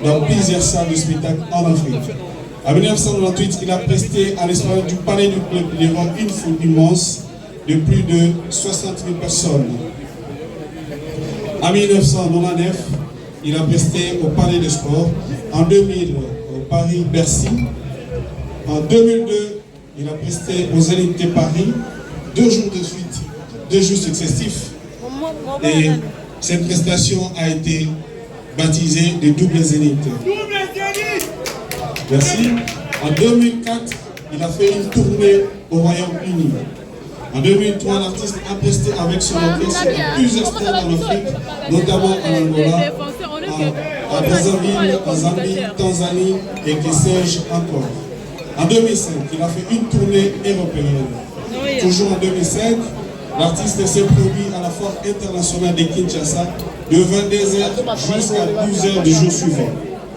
dans plusieurs salles de spectacle en Afrique. En 1998, il a presté à l'esplanade du Palais du Club devant une foule immense de plus de 60 000 personnes. En 1999, il a presté au Palais des Sports. En 2000, au Paris-Bercy. En 2002, il a presté aux Zénith de Paris, 2 jours de suite, 2 jours successifs. Et cette prestation a été baptisée de double Zénith. Merci. En 2004, il a fait une tournée au Royaume-Uni. En 2003, l'artiste a presté avec son orchestre dans plusieurs stades en Afrique, notamment en Angola, à Brazzaville, en Zambie, Tanzanie et que sais-je encore. En 2005, il a fait une tournée européenne. Toujours en 2005, l'artiste s'est produit à la Foire internationale de Kinshasa de 22h jusqu'à 12h du jour suivant.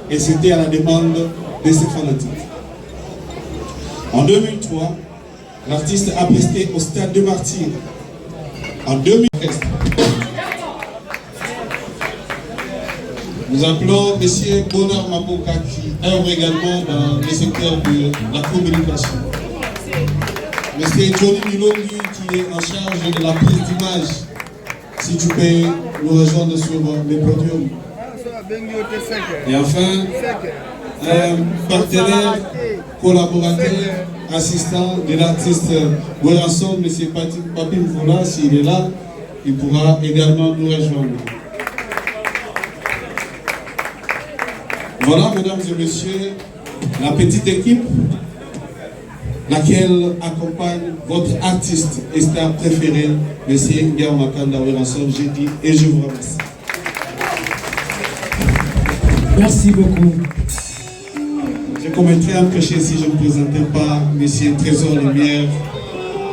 Et c'était à la demande de ses fanatiques. En 2003, l'artiste a presté au Stade de Martyrs. En 2013, nous appelons M. Bonheur Maboka qui œuvre également dans le secteur de la communication. M. Johnny Milongi qui est en charge de la prise d'image. Si tu peux nous rejoindre sur le podium. Et enfin, un partenaire, collaborateur, assistant de l'artiste Ouéranson, M. Papi Mvoula, s'il est là, il pourra également nous rejoindre. Voilà, mesdames et messieurs, la petite équipe laquelle accompagne votre artiste et star préféré, M. Ngao Makanda Ouéranson, j'ai dit, et je vous remercie. Merci beaucoup. Je commettrais un péché si je ne présentais pas M. Trésor Lumière,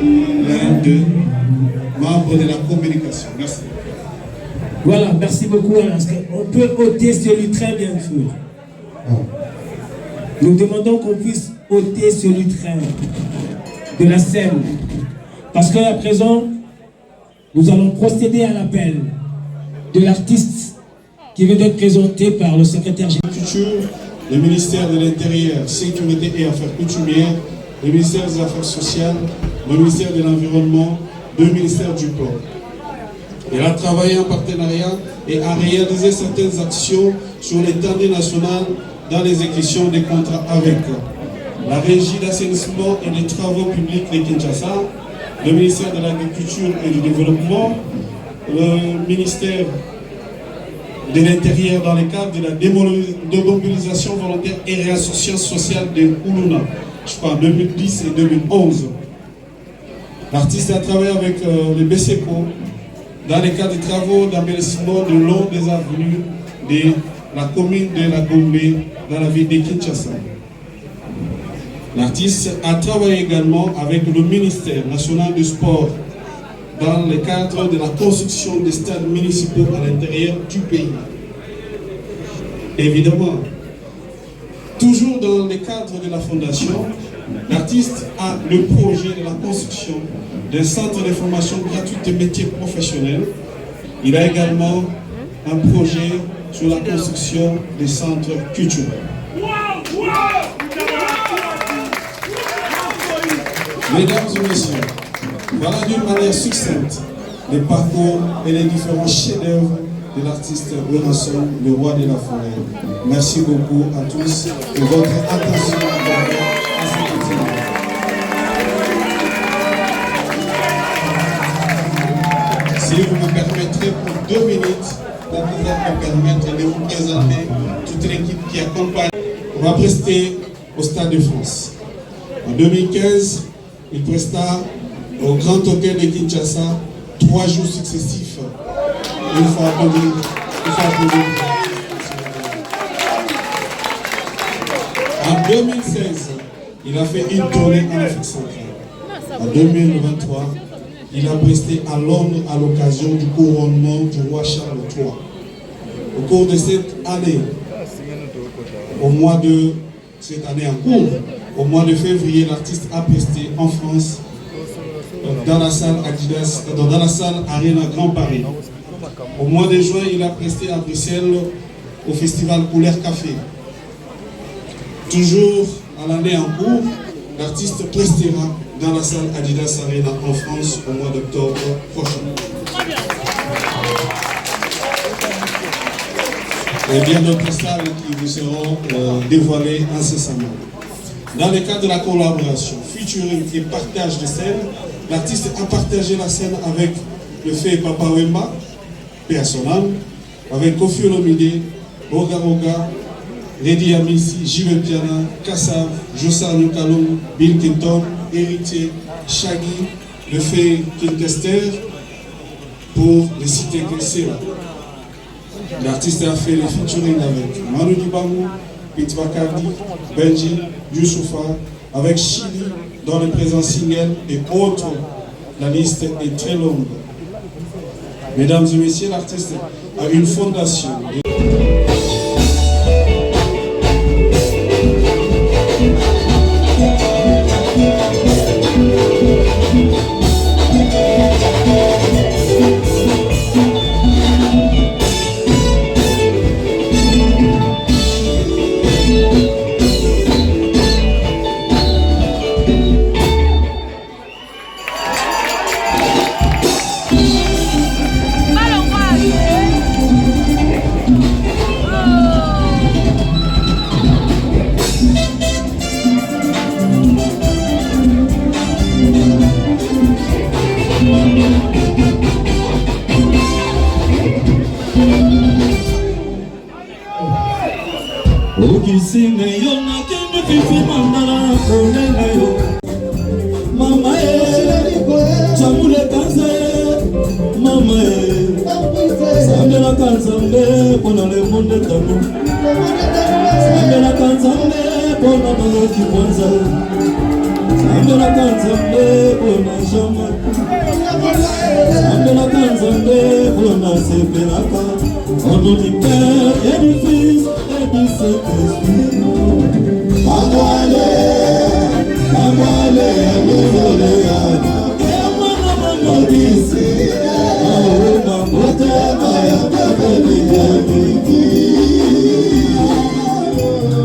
l'un des membres de la communication. Merci. Voilà, merci beaucoup. On peut ôter ce lutrin, bien sûr. Nous demandons qu'on puisse ôter ce lutrin de la scène. Parce qu'à présent, nous allons procéder à l'appel de l'artiste qui vient d'être présenté par le secrétaire général. Le ministère de l'Intérieur, Sécurité et Affaires coutumières, le ministère des Affaires sociales, le ministère de l'Environnement, le ministère du Plan. Il a travaillé en partenariat et a réalisé certaines actions sur l'étendue nationale dans l'exécution des contrats avec la Régie d'assainissement et des travaux publics de Kinshasa, le ministère de l'Agriculture et du Développement, le ministère de l'Intérieur dans le cadre de la démobilisation volontaire et réassociation sociale de Oulouna, je crois en 2010 et 2011. L'artiste a travaillé avec le BCECO dans le cadre des travaux d'embellissement de long des avenues de la commune de la Gombe dans la ville de Kinshasa. L'artiste a travaillé également avec le ministère national du sport dans le cadre de la construction des stades municipaux à l'intérieur du pays. Évidemment, toujours dans le cadre de la fondation, l'artiste a le projet de la construction d'un centre de formation gratuite de métiers professionnels. Il a également un projet sur la construction des centres culturels. Mesdames et messieurs, voilà d'une manière succincte les parcours et les différents chefs-d'œuvre de l'artiste Ouéranson, le roi de la forêt. Merci beaucoup à tous de votre attention à cette activité. Si vous me permettrez pour 2 minutes, pour pouvoir me permettre de vous présenter toute l'équipe qui accompagne. On va prester au Stade de France. En 2015, il presta au Grand Hôtel de Kinshasa 3 jours successifs. Il faut applaudir. En 2016, il a fait une tournée en Afrique centrale. En 2023, il a presté à Londres à l'occasion du couronnement du roi Charles III. Au cours de cette année, cette année en cours, au mois de février, l'artiste a presté en France dans la salle Adidas, dans la salle Arena Grand Paris. Au mois de juin, il a presté à Bruxelles au festival Couleur Café. Toujours à l'année en cours, l'artiste prestera dans la salle Adidas Arena en France au mois d'octobre prochain. Et bien d'autres salles qui vous seront dévoilées incessamment. Dans le cadre de la collaboration, featuring et partage de scènes, l'artiste a partagé la scène avec le fait Papa Wemba, personnel, avec Kofi Olomide, Oga Oga, Lady Amici, J.V. Piana, Kassav, Jossa Nukalong, Bill Clinton, Héritier, Shaggy, le fait Kinkester, pour les citer que c'est là. L'artiste a fait les featuring avec Manu Dibango, Pete Bacardi, Benji, Youssoufa, avec Chili dans les présents singles et autres. La liste est très longue. Mesdames et messieurs, l'artiste a une fondation.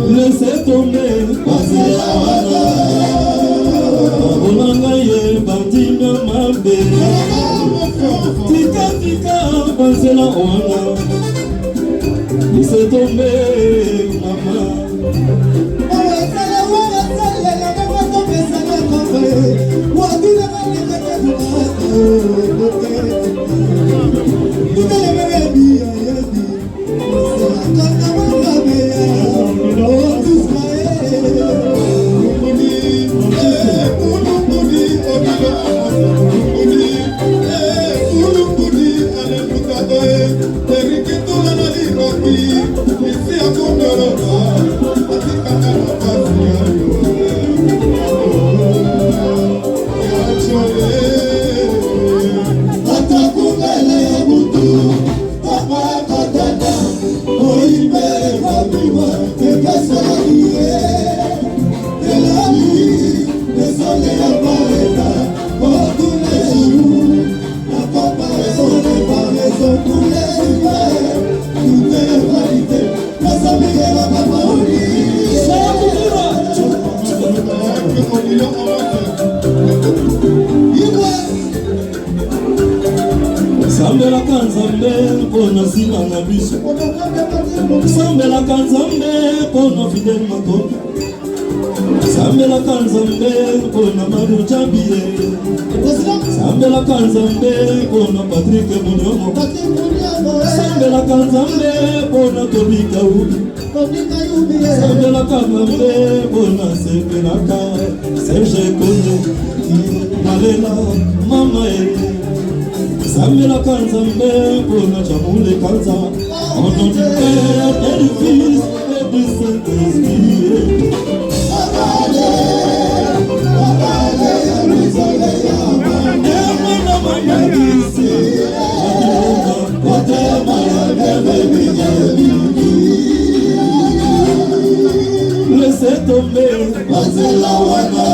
Laissez tomber, passez la wana.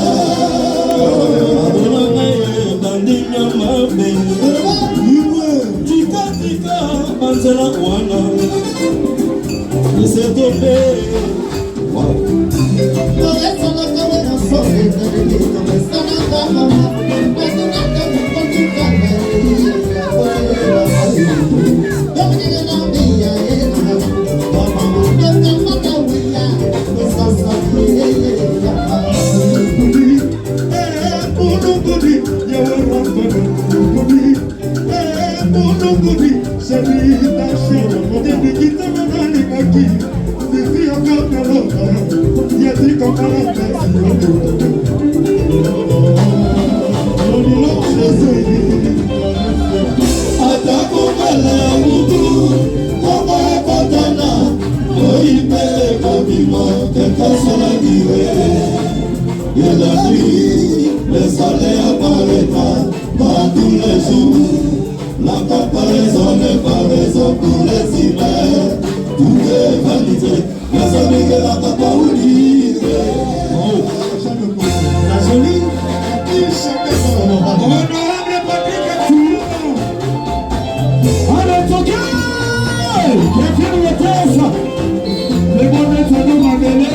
Tika tika, passez la wana. laissez tomber. Le soleil apparaîtra par tous les jours. La comparaison n'est pas raison pour les humains. Tout est vanité. Les amis que la papa oublie. La jolie, qui chaque fois. Honorable Patrick Toulon. Allez, Togal! Qui a fait le test? Le bon est à nous m'amener.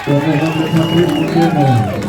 Honorable Patrick Moukena.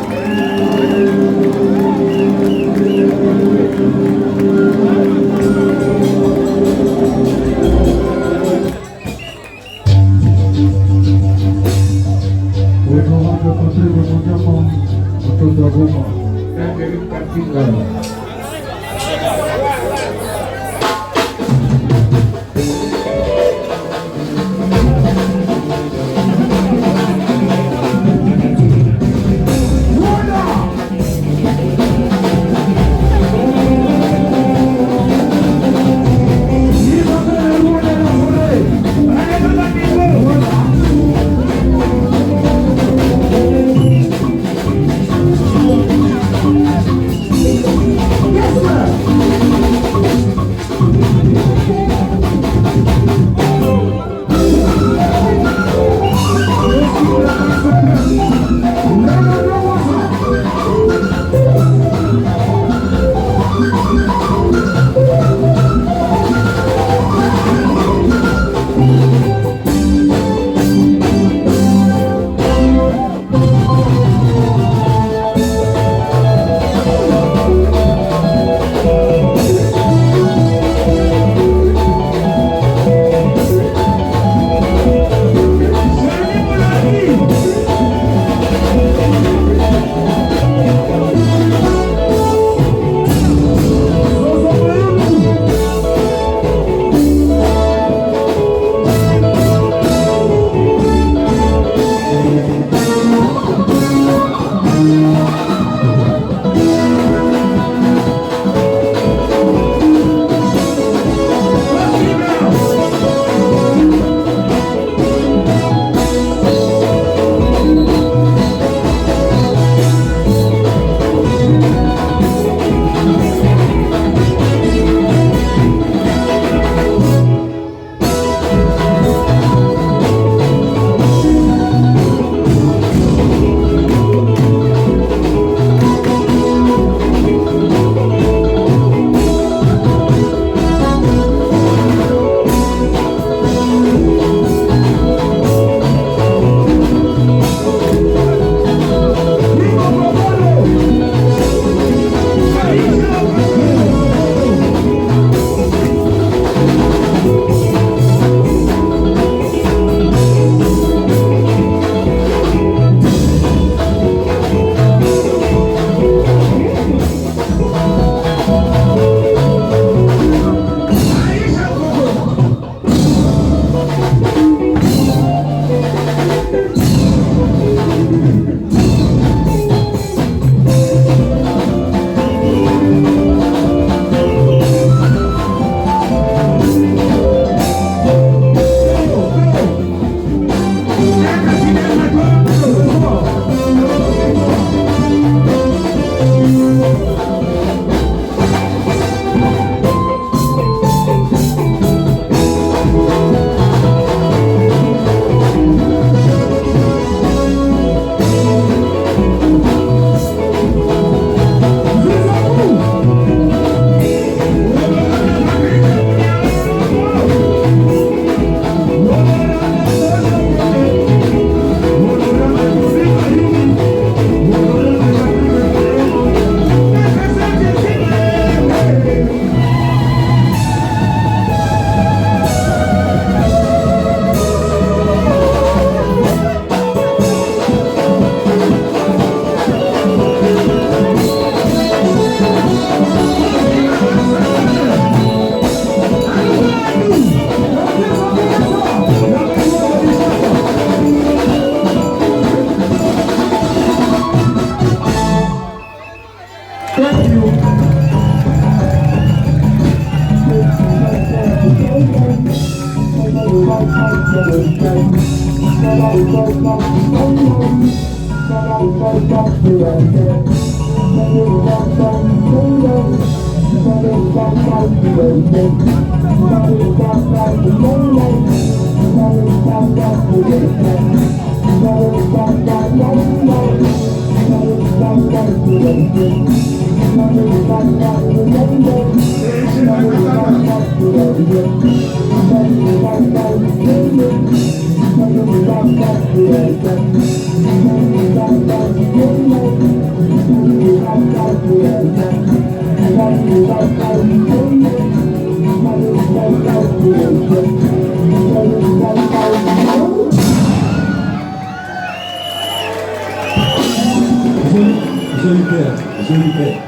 Joli père, joli père.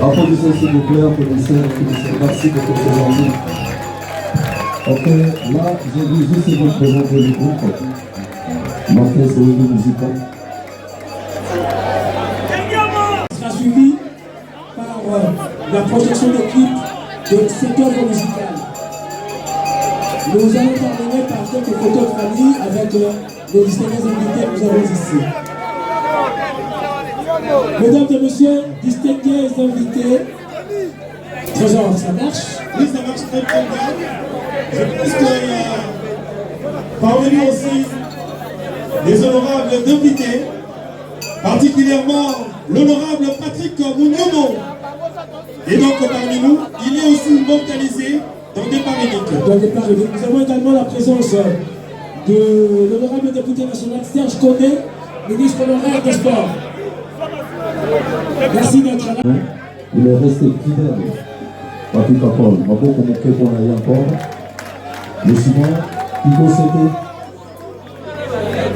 Applaudissez s'il vous plaît, applaudissez. Merci pour toutes ces envies. Ok, là, j'ai vu juste vous présenter le groupe. L'orchestre musical. Sera suivi par la projection d'équipe de cette œuvre musicale. Nous allons terminer par quelques photos de famille avec les distingués invités que nous avons ici. Mesdames et messieurs, distingués invités, Trésor, ça marche? Oui, ça marche très bien. Je pense que parmi nous aussi, les honorables invités, particulièrement l'honorable Patrick Mouniomo. Et donc parmi nous, il est aussi immortalisé dans des paréniques. Nous avons également la présence de l'honorable député national Serge Koné, ministre honoraire des Sports. Merci d'être là. Il est resté fidèle. Patrick Paul, ma beau comme on a eu encore. Le suivant, Pico Sété.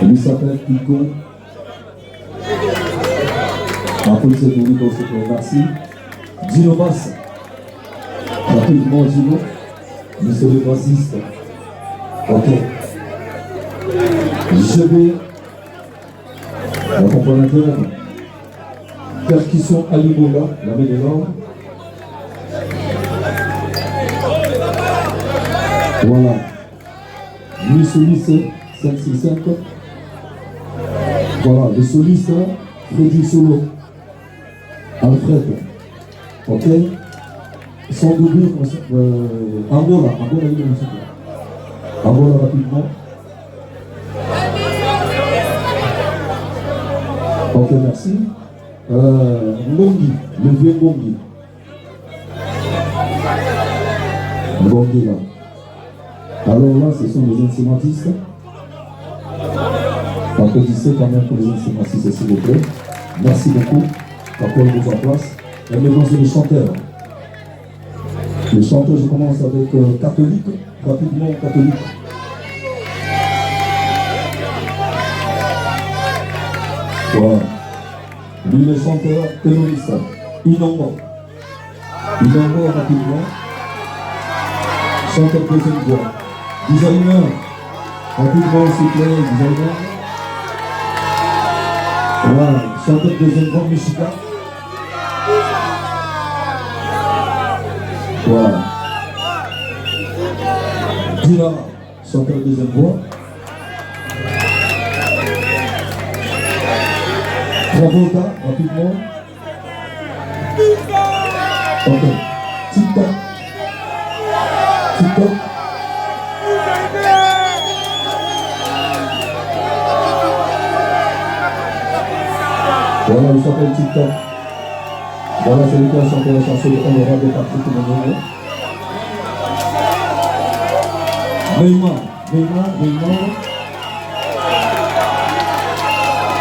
Il s'appelle Pico. Après c'est pour Pico Sété, merci. Dino Bass. Rapidement Dino. Monsieur le bassiste. Ok. Je vais. L'accompagnateur. Percussion Alimola, la main de l'or. Voilà. Lui soliste 565. Voilà, le soliste Freddy Solo. Alfred. Ok. Son double Angola. Angola, il est aussi. Angola rapidement. Ok, merci. Ngongi, le vieux Ngongi. Ngongi là. Alors là, ce sont les instrumentistes. Applaudissez quand même pour les instrumentistes, s'il vous plaît. Merci beaucoup. Rappelez votre place. Et maintenant, c'est les chanteurs. Les chanteurs, je commence avec catholique. Rapidement, catholique. Voilà. Lui, le chanteur terroriste, Inongo. Inongo, rapidement. Chanteur deuxième voix. Designer. Rapidement, s'il vous plaît, designer. Voilà. Chanteur deuxième voix, Michika. Voilà. Dira, chanteur deuxième voix. Travolta, rapidement. Ok. TikTok. TikTok. Voilà, il s'appelle TikTok. Voilà, c'est lui qui a chanté la chanson de Honorable de Patrick Mouniomo. Neymar.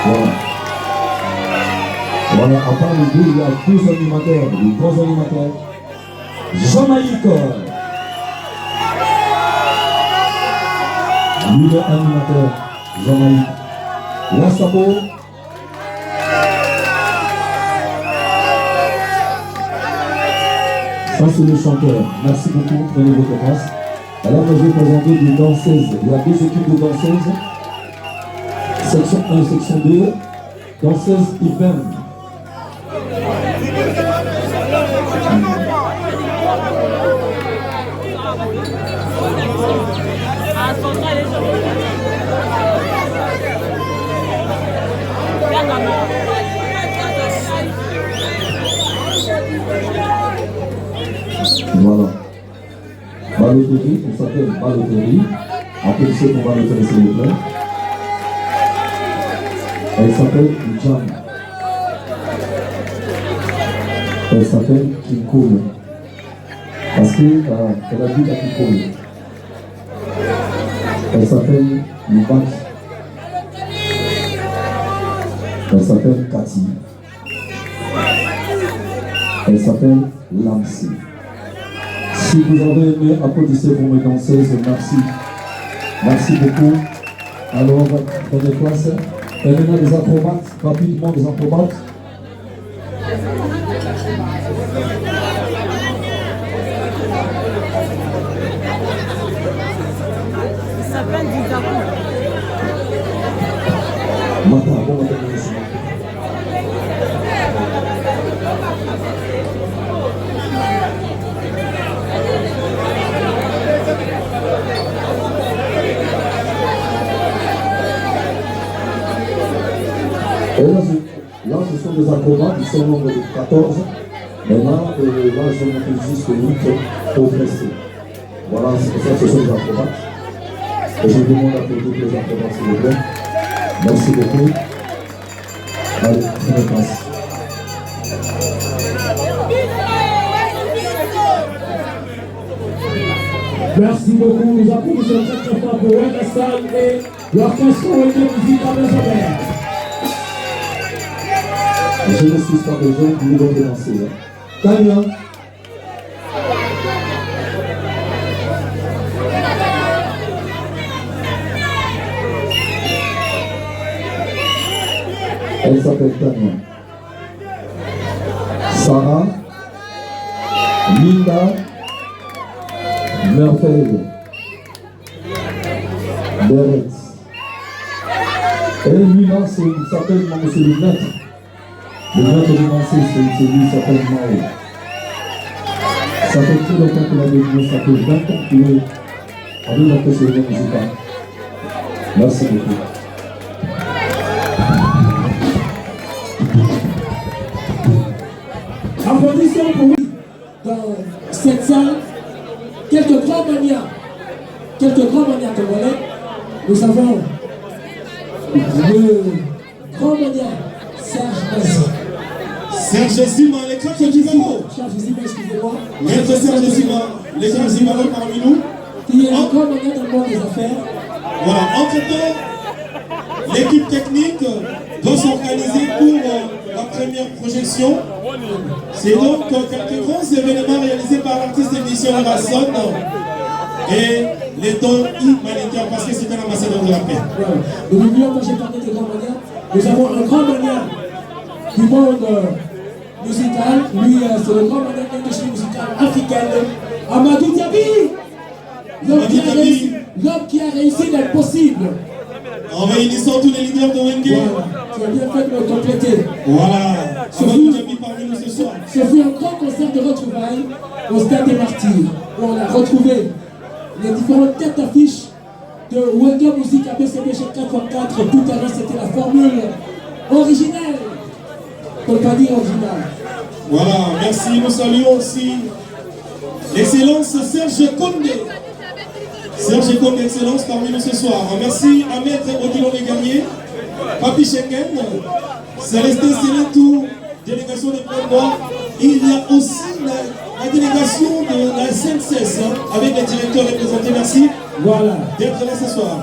Voilà. Voilà, à part les deux, il y a deux animateurs, les grands animateurs. Jamaïque. Lui, le animateur, Jamaïque. Wasapo. Ça, c'est le chanteur. Merci beaucoup, prenez votre place. Alors, moi, je vais présenter des danseuses. Il y a deux équipes de danseuses. Section 1 et section 2. Danseuses urbaines. Voilà. Baloterie, on s'appelle Baloterie. Applaudissez pour Baloterie, s'il vous plaît. Elle s'appelle Jam. Elle s'appelle Kikolo. Parce qu'elle a dit à Kikolo. Elle s'appelle Lubak. Elle s'appelle Cathy. Elle s'appelle Lamsi. Si vous avez aimé, applaudissez pour mes danseuses. Merci. Merci beaucoup. Alors, prenez place. Et maintenant des acrobates, rapidement des acrobates. Ça s'appelle du Gabon. Matin, bon matin, monsieur. Et là, ce sont des acrobates, ils sont au nombre de 14. Maintenant, là, je vais montrer juste 8 progressés. Voilà, c'est pour ça que ce sont des acrobates. Et je demande à tous les acrobates, s'il vous plaît. Merci beaucoup. Allez, prenez place. Merci beaucoup. Nous applaudissons très très fort pour Wayne Hassan et l'orchestre Wayne Musique à Bézobert. Je ne suis pas besoin de vous danser. Tania. Elle s'appelle Tania. Sarah. Linda. Merveille. Derek. Et lui-là, il s'appelle Monsieur le Maître. Le maître de danser, c'est lui qui s'appelle Mao. Ça fait très longtemps qu'il a devenu, ça fait 20 ans qu'il est avec l'orchestre musical. Merci beaucoup. Applaudissons pour lui dans cette salle quelques grands manias congolais. Nous avons le grand mania Serge Mazzi. Serge Zima, les crêpes du Gabon. Serge Zima, excusez-moi. Maître Serge Zima, les crêpes Zima parmi nous. Qui est un grand mania dans le monde des affaires. Voilà, entre-temps, l'équipe technique doit s'organiser pour la première projection. C'est donc quelques grands événements réalisés par l'artiste émission Rasson et les dons humanitaires parce que c'est un ambassadeur de la paix. N'oublions pas, j'ai parlé de grand mania. Nous avons un grand mania du monde musical. Lui, c'est le grand mania de l'industrie musicale africaine. Amadou Diaby, l'homme qui a réussi l'impossible. En réunissant tous les leaders de Wenge. Voilà, tu as bien fait de me compléter. Voilà, Amadou Diaby parmi nous ce soir. Ce fut un grand concert de retrouvailles au Stade des Martyrs, où on a retrouvé les différentes têtes d'affiche de Wenge Musique ABCBG 4x4. Tout à l'heure, c'était la formule originelle. Pour ne pas dire originale. Voilà, merci. Nous saluons aussi l'excellence Serge Condé. Serge Condé, excellence parmi nous ce soir. Merci à Maître Odilon Gagné, Papi Schengen, Célestin Sénétou, délégation de Président. Il y a aussi la délégation de la SNCS avec les directeurs représentés. Merci. Voilà. D'être là ce soir.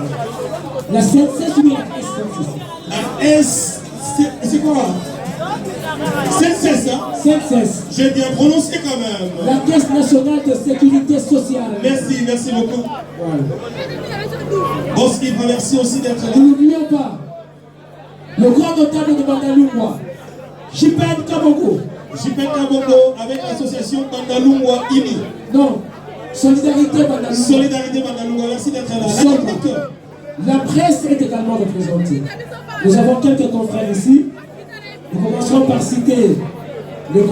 La SNCS ou la SNCS? La S. C'est quoi? SNCS, hein? SNCS. J'ai bien prononcé quand même. La Caisse nationale de sécurité sociale. Merci, merci beaucoup. Voilà. Boss Yves, merci aussi d'être là. N'oublions pas le grand notable de Bandalungwa, Jipen Kabongo. Jipen Kabongo avec l'association Bandalungwa IMI. Non, Solidarité Bandalungwa. Solidarité Bandalungwa, merci d'être là. La presse est également représentée. Nous avons quelques confrères ici. Nous commencerons par citer le